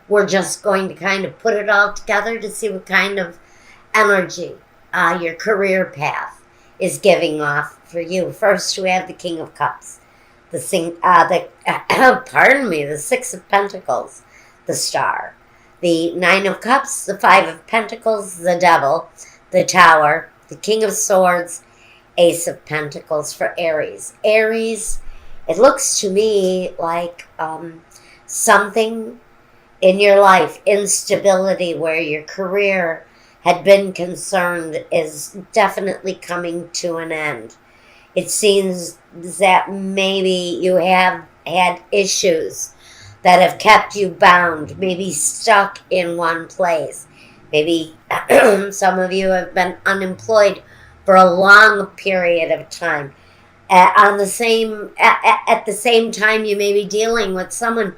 we're just going to kind of put it all together to see what kind of energy your career path is giving off for you. First, we have the King of Cups, pardon me, the Six of Pentacles, the Star, the Nine of Cups, the Five of Pentacles, the Devil, the Tower, the King of Swords, Ace of Pentacles for Aries. Aries, it looks to me like something in your life, instability where your career had been concerned, is definitely coming to an end. It seems that maybe you have had issues that have kept you bound, maybe stuck in one place. Maybe some of you have been unemployed for a long period of time. At the same time, you may be dealing with someone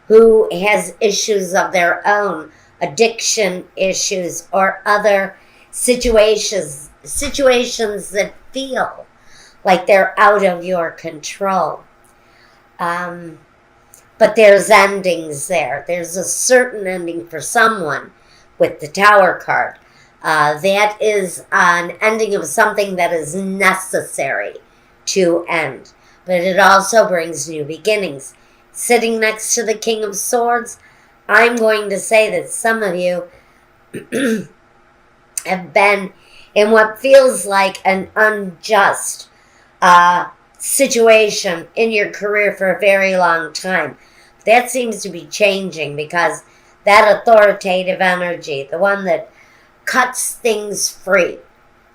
who has issues of their own, addiction issues, or other situations that feel like they're out of your control. But there's endings there. There's a certain ending for someone with the Tower card. That is an ending of something that is necessary to end. But it also brings new beginnings. Sitting next to the King of Swords, I'm going to say that some of you have been in what feels like an unjust situation in your career for a very long time. That seems to be changing because that authoritative energy, the one that cuts things free,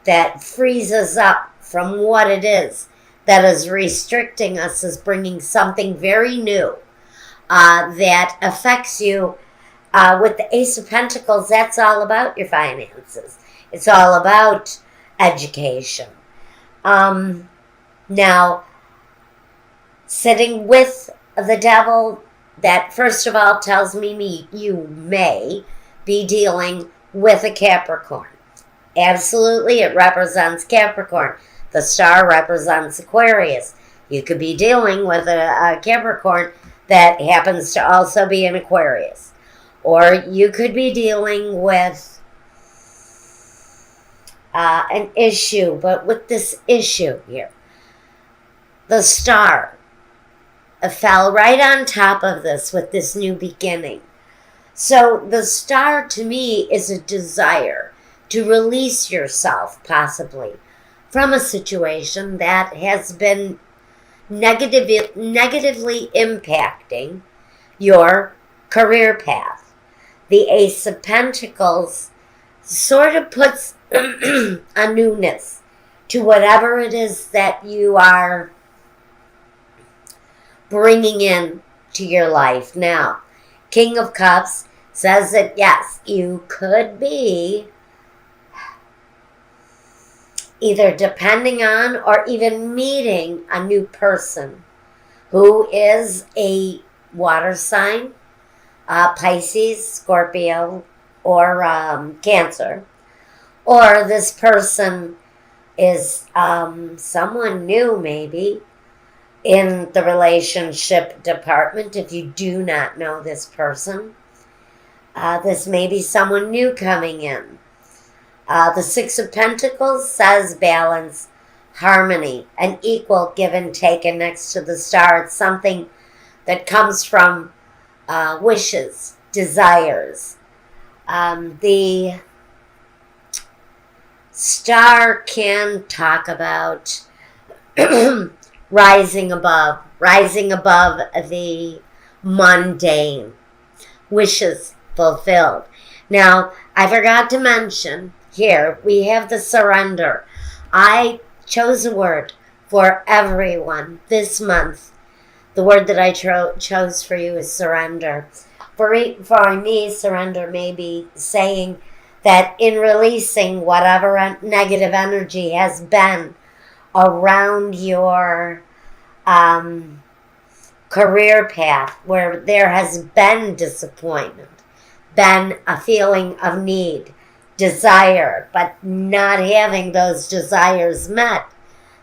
that frees us up from what it is that is restricting us, is bringing something very new that affects you. With the Ace of Pentacles, that's all about your finances. It's all about education. Now, sitting with the Devil, that first of all tells me you may be dealing with a Capricorn. Absolutely, it represents Capricorn. The Star represents Aquarius. You could be dealing with a Capricorn that happens to also be an Aquarius. Or you could be dealing with an issue, but with this issue here, the Star fell right on top of this with this new beginning. So the Star to me is a desire to release yourself possibly from a situation that has been negatively impacting your career path. The Ace of Pentacles sort of puts a newness to whatever it is that you are bringing in to your life. Now, King of Cups says that yes, you could be either depending on or even meeting a new person who is a water sign, Pisces, Scorpio, or Cancer. Or this person is someone new maybe in the relationship department. If you do not know this person, this may be someone new coming in. The Six of Pentacles says balance, harmony, an equal give and take. And next to the Star, it's something that comes from wishes, desires. The Star can talk about rising above the mundane, wishes fulfilled. Now, I forgot to mention, here we have the surrender. I chose a word for everyone this month. The word that I chose for you is surrender. For me, surrender may be saying that in releasing whatever negative energy has been around your career path, where there has been disappointment, been a feeling of need, desire, but not having those desires met,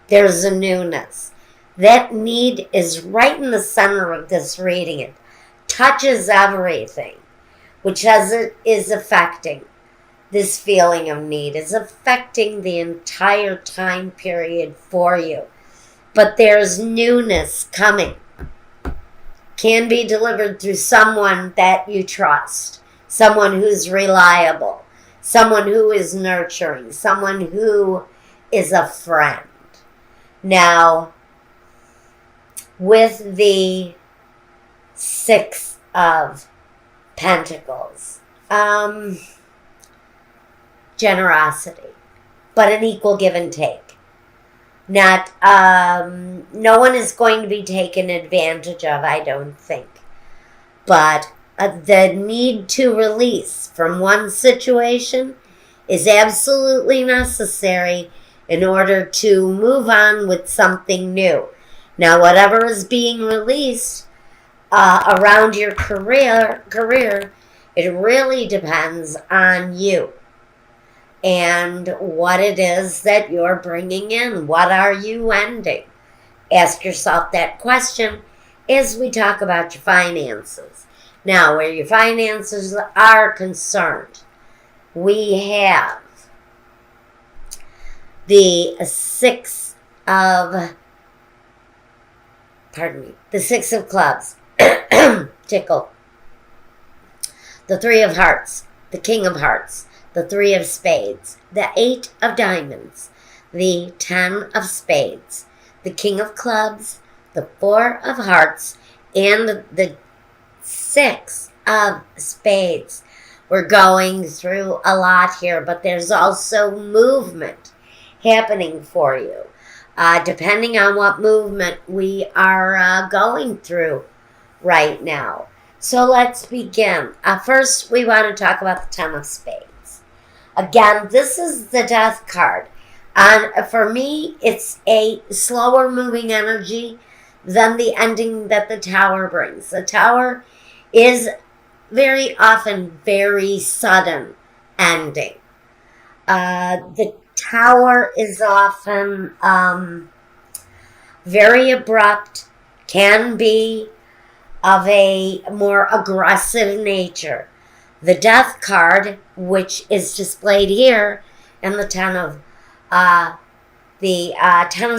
there's a newness. That need is right in the center of this reading. It touches everything. which as it is affecting this feeling of need, is affecting the entire time period for you. But there's newness coming. Can be delivered through someone that you trust, someone who's reliable, someone who is nurturing, someone who is a friend. Now, with the Six of Pentacles, generosity, but an equal give and take. Not, no one is going to be taken advantage of, I don't think. But the need to release from one situation is absolutely necessary in order to move on with something new. Now, whatever is being released around your career, it really depends on you and what it is that you're bringing in. What are you ending? Ask yourself that question as we talk about your finances. Now, where your finances are concerned, we have the Six of Clubs, tickle, the Three of Hearts, the King of Hearts, the Three of Spades, the Eight of Diamonds, the 10 of Spades, the King of Clubs, the Four of Hearts, and the Six of Spades. We're going through a lot here, but there's also movement happening for you. Depending on what movement we are going through right now. So let's begin. First, we want to talk about the 10 of Spades. Again, this is the Death card. For me, it's a slower moving energy than the ending that the Tower brings. The Tower is very often very sudden ending. The Tower is often very abrupt, can be of a more aggressive nature. The Death card, which is displayed here in the Ten of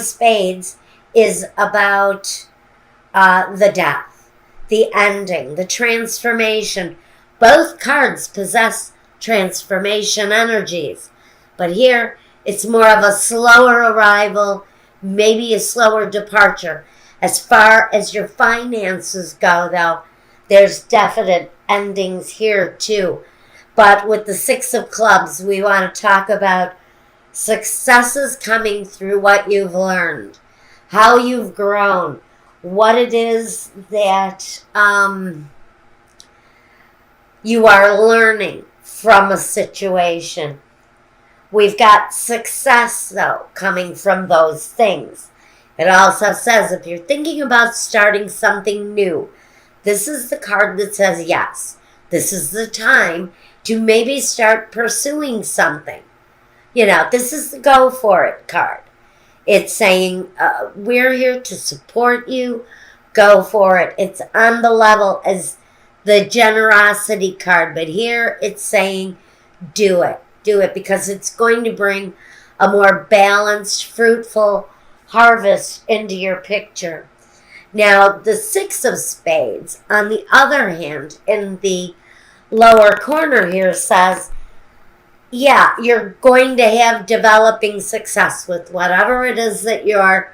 Spades, is about the death, the ending, the transformation. Both cards possess transformation energies, but here it's more of a slower arrival, maybe a slower departure. As far as your finances go, though, there's definite endings here, too. But with the Six of Clubs, we want to talk about successes coming through what you've learned, how you've grown, what it is that you are learning from a situation. We've got success, though, coming from those things. It also says if you're thinking about starting something new, this is the card that says yes. This is the time to maybe start pursuing something. You know, this is the go for it card. It's saying we're here to support you. Go for it. It's on the level as the generosity card, but here it's saying do it. Do it because it's going to bring a more balanced, fruitful harvest into your picture. Now, the Six of Spades, on the other hand, in the lower corner here says, yeah, you're going to have developing success with whatever it is that you're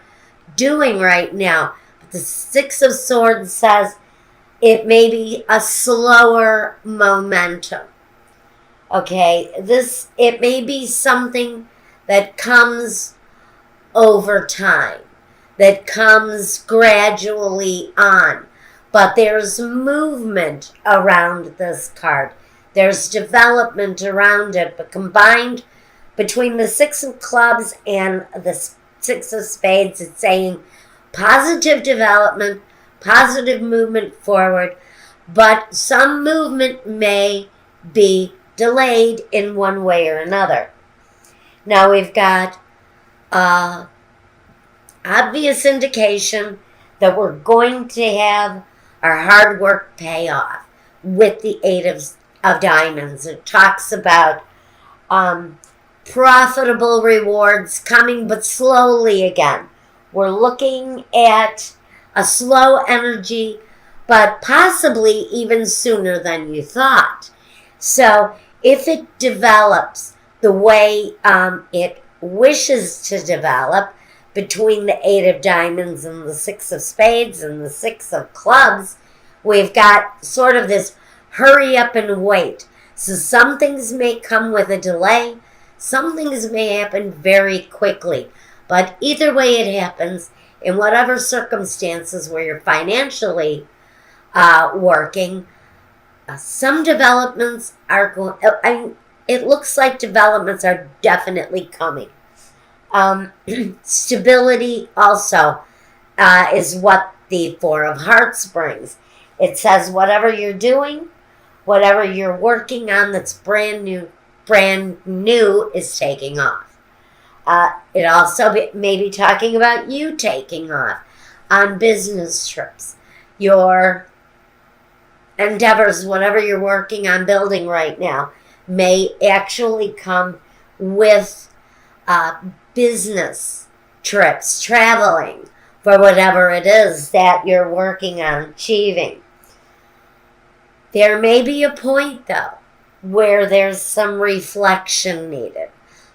doing right now. But the Six of Swords says it may be a slower momentum. Okay, it may be something that comes over time, that comes gradually on. But there's movement around this card. There's development around it. But combined between the Six of Clubs and the Six of Spades, it's saying positive development, positive movement forward. But some movement may be delayed in one way or another. Now we've got obvious indication that we're going to have our hard work pay off with the Eight of Diamonds. It talks about profitable rewards coming, but slowly again. We're looking at a slow energy, but possibly even sooner than you thought. So if it develops the way it wishes to develop between the Eight of Diamonds and the Six of Spades and the Six of Clubs, we've got sort of this hurry up and wait. So some things may come with a delay. Some things may happen very quickly. But either way it happens, in whatever circumstances where you're financially working, some developments are going. It looks like developments are definitely coming. Stability also is what the Four of Hearts brings. It says whatever you're doing, whatever you're working on that's brand new is taking off. It also may be talking about you taking off on business trips. Your endeavors, whatever you're working on building right now, may actually come with business trips, traveling for whatever it is that you're working on achieving. There may be a point, though, where there's some reflection needed.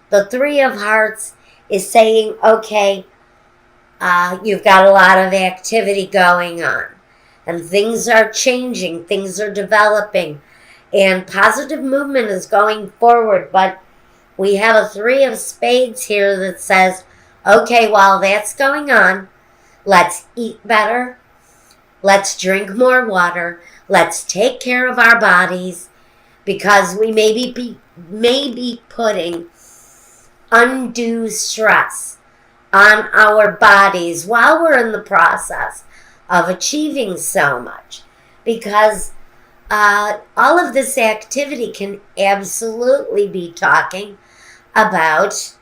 The Three of Hearts is saying, okay, you've got a lot of activity going on, and things are changing, things are developing, and positive movement is going forward, but we have a Three of Spades here that says, okay, while that's going on, let's eat better, let's drink more water, let's take care of our bodies, because we may be putting undue stress on our bodies while we're in the process of achieving so much. Because all of this activity can absolutely be talking about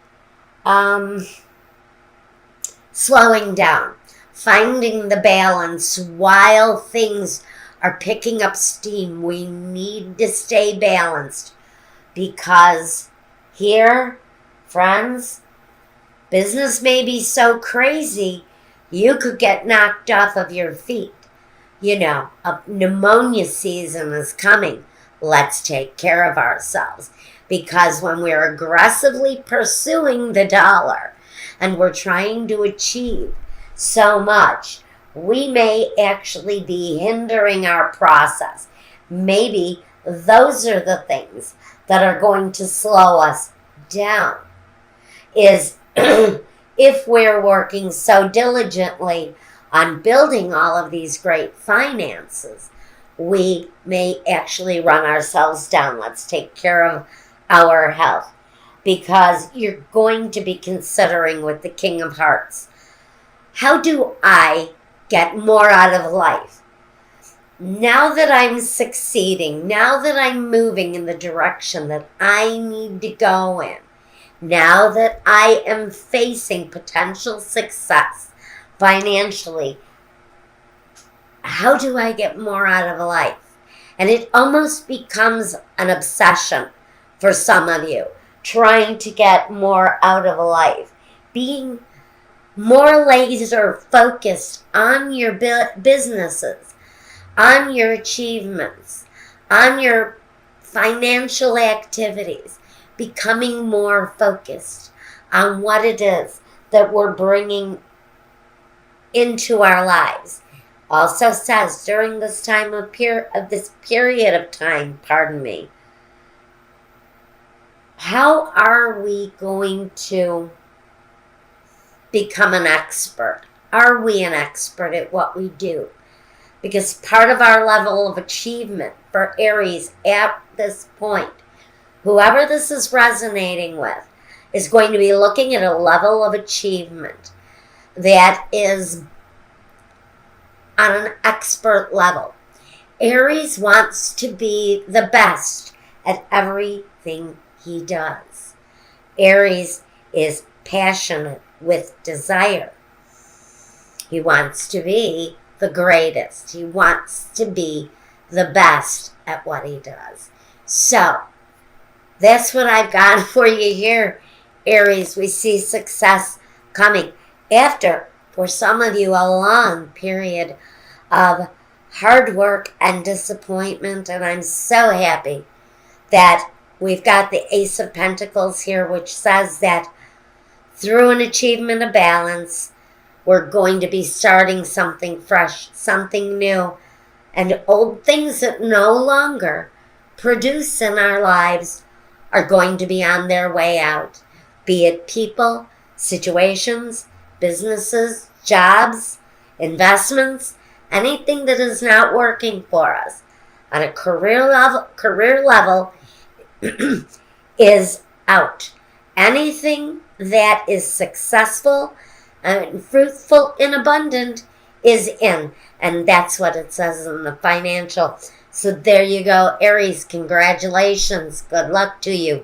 slowing down, finding the balance while things are picking up steam. We need to stay balanced, because here, friends, business may be so crazy you could get knocked off of your feet. You know, a pneumonia season is coming. Let's take care of ourselves, because when we're aggressively pursuing the dollar and we're trying to achieve so much, we may actually be hindering our process. Maybe those are the things that are going to slow us down. Is if we're working so diligently on building all of these great finances, we may actually run ourselves down. Let's take care of our health, because you're going to be considering with the King of Hearts, how do I get more out of life? Now that I'm succeeding, now that I'm moving in the direction that I need to go in, now that I am facing potential success financially, how do I get more out of life? And it almost becomes an obsession for some of you, trying to get more out of life, being more laser focused on your businesses, on your achievements, on your financial activities, becoming more focused on what it is that we're bringing into our lives. Also says during this time of this period of time, how are we going to become an expert? Are we an expert at what we do? Because part of our level of achievement for Aries at this point, whoever this is resonating with, is going to be looking at a level of achievement that is on an expert level. Aries wants to be the best at everything he does. Aries is passionate with desire. He wants to be the greatest. He wants to be the best at what he does. So, that's what I've got for you here, Aries. We see success coming after, for some of you, a long period of hard work and disappointment. And I'm so happy that we've got the Ace of Pentacles here, which says that through an achievement of balance, we're going to be starting something fresh, something new, and old things that no longer produce in our lives are going to be on their way out. Be it people, situations, businesses, jobs, investments, anything that is not working for us on a career level is out. Anything that is successful and fruitful and abundant is in. And that's what it says in the financial. So there you go, Aries. Congratulations. Good luck to you.